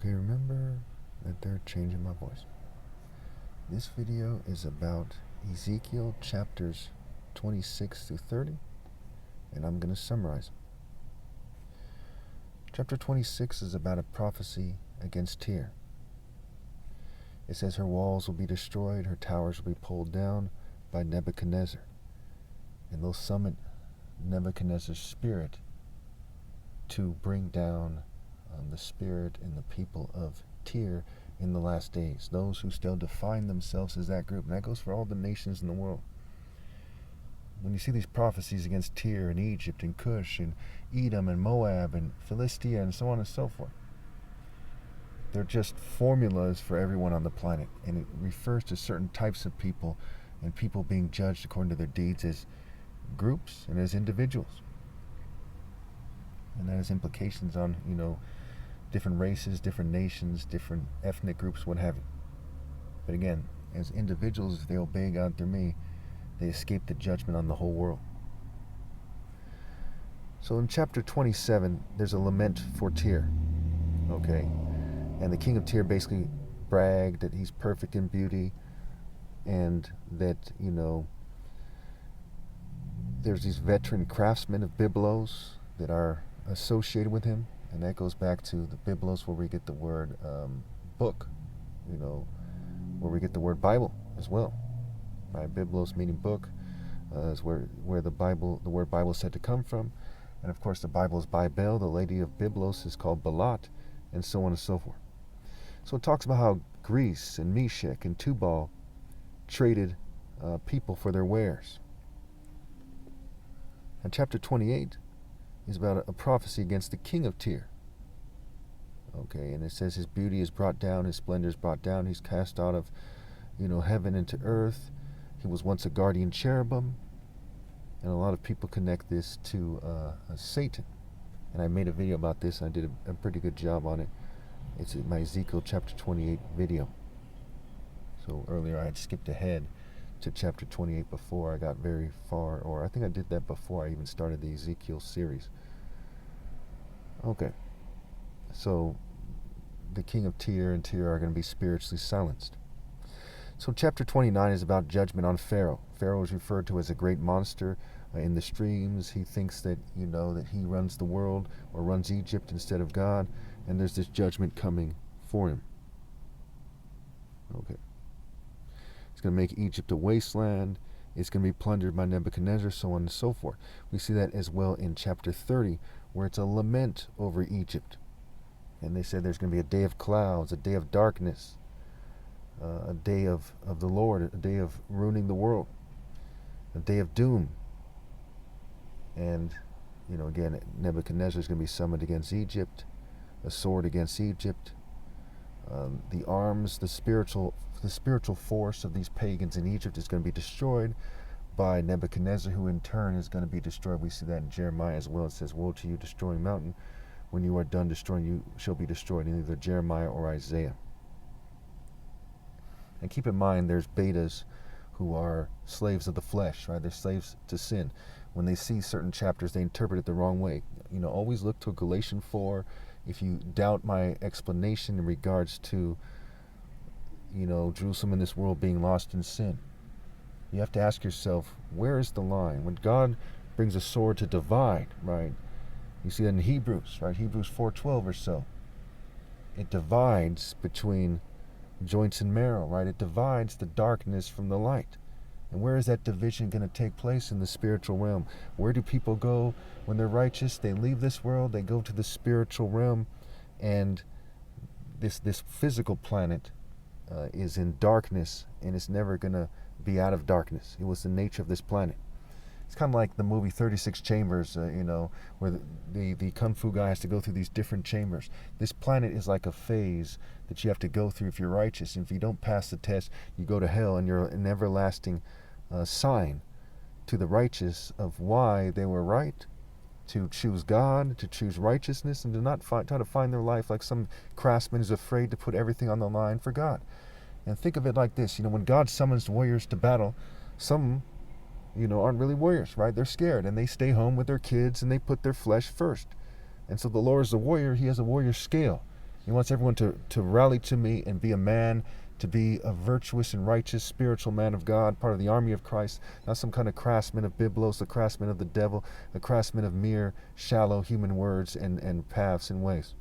Okay, remember that they're changing my voice. This video is about Ezekiel chapters 26 through 30, and I'm going to summarize them. Chapter 26 is about a prophecy against Tyre. It says her walls will be destroyed, her towers will be pulled down by Nebuchadnezzar, and they'll summon Nebuchadnezzar's spirit to bring down the spirit and the people of Tyre in the last days, those who still define themselves as that group. And that goes for all the nations in the world. When you see these prophecies against Tyre and Egypt and Cush and Edom and Moab and Philistia and so on and so forth, they're just formulas for everyone on the planet, and it refers to certain types of people and people being judged according to their deeds as groups and as individuals. And that has implications on, different races, different nations, different ethnic groups, what have you. But again, as individuals, if they obey God through me, they escape the judgment on the whole world. So in chapter 27, there's a lament for Tyre. Okay? And the king of Tyre basically bragged that he's perfect in beauty and that, there's these veteran craftsmen of biblos that are associated with him. And that goes back to the biblos, where we get the word book, where we get the word Bible as well. Right? Biblos meaning book is where the word Bible is said to come from. And of course the Bible is Bibel, the lady of Biblos is called Balat, and so on and so forth. So it talks about how Greece and Meshech and Tubal traded people for their wares. And chapter 28 is about a prophecy against the king of Tyre. Okay, and it says his beauty is brought down, his splendor is brought down, he's cast out of, heaven into earth. He was once a guardian cherubim, and a lot of people connect this to Satan. And I made a video about this, and I did a pretty good job on it. It's in my Ezekiel chapter 28 video. So earlier I had skipped ahead to chapter 28 before I got very far, or I think I did that before I even started the Ezekiel series. Okay, so the king of Tyre and Tyre are going to be spiritually silenced. So chapter 29 is about judgment on Pharaoh. Pharaoh is referred to as a great monster in the streams. He thinks that, that he runs the world or runs Egypt instead of God, and there's this judgment coming for him. Okay. It's going to make Egypt a wasteland. It's going to be plundered by Nebuchadnezzar, so on and so forth. We see that as well in chapter 30, where it's a lament over Egypt. And they said there's going to be a day of clouds, a day of darkness, a day of the Lord, a day of ruining the world, a day of doom. And, again, Nebuchadnezzar is going to be summoned against Egypt, a sword against Egypt. The arms, the spiritual force of these pagans in Egypt is going to be destroyed by Nebuchadnezzar, who in turn is going to be destroyed. We see that in Jeremiah as well. It says, "Woe to you, destroying mountain. When you are done destroying, you shall be destroyed," in either Jeremiah or Isaiah. And keep in mind, there's betas who are slaves of the flesh, right? They're slaves to sin. When they see certain chapters, they interpret it the wrong way. Always look to Galatians 4. If you doubt my explanation in regards to, Jerusalem in this world being lost in sin, you have to ask yourself, where is the line? When God brings a sword to divide, right? You see that in Hebrews, right? Hebrews 4:12 or so. It divides between joints and marrow, right? It divides the darkness from the light. And where is that division going to take place? In the spiritual realm. Where do people go when they're righteous? They leave this world, they go to the spiritual realm, and this physical planet is in darkness, and it's never going to be out of darkness. It was the nature of this planet. It's kind of like the movie 36 Chambers, where the Kung Fu guy has to go through these different chambers. This planet is like a phase that you have to go through if you're righteous. And if you don't pass the test, you go to hell, and you're an everlasting sign to the righteous of why they were right, to choose God, to choose righteousness, and to not try to find their life like some craftsman who's afraid to put everything on the line for God. And think of it like this, when God summons warriors to battle, some aren't really warriors, right? They're scared, and they stay home with their kids, and they put their flesh first. And so the Lord is a warrior. He has a warrior scale. He wants everyone to rally to me and be a man, to be a virtuous and righteous spiritual man of God, part of the army of Christ, not some kind of craftsman of biblos, a craftsman of the devil, a craftsman of mere shallow human words and paths and ways.